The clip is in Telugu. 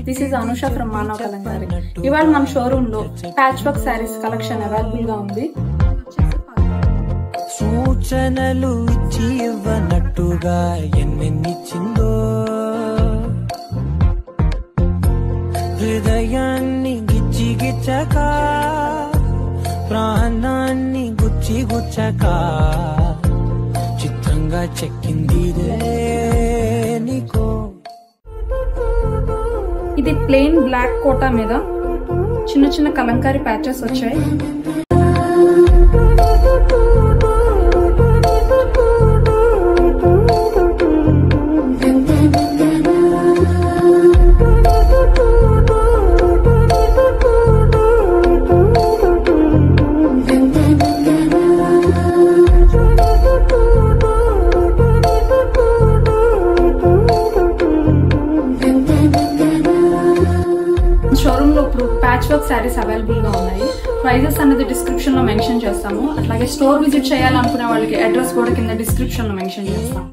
దిస్ ఈజ్ అనుష ఫ్రమ్ మానవ కలంకారీ. ఇవాళ మన షోరూమ్ లో patch work saris collection available గా ఉంది. సూచనలు ఇచ్చి ఇవ్వనట్టుగా ఎన్నెన్నిచ్చిందో, హృదయాన్ని గిచ్చి గిచ్చక, ప్రాణాన్ని గుచ్చి గుచ్చక, చిత్రంగా చెక్కింది నీకో. ఇది ప్లెయిన్ బ్లాక్ కోటా మీద చిన్న చిన్న కలంకారీ ప్యాచెస్ వచ్చాయి. షోరూమ్ లో ఇప్పుడు ప్యాచ్ వర్క్ శారీస్ అవైలబుల్ గా ఉన్నాయి. ప్రైజెస్ అనేది డిస్క్రిప్షన్ లో మెన్షన్ చేస్తాము. అట్లాగే స్టోర్ విజిట్ చేయాలనుకునే వాళ్ళకి అడ్రస్ కూడా కింద డిస్క్రిప్షన్ లో మెన్షన్ చేస్తాం.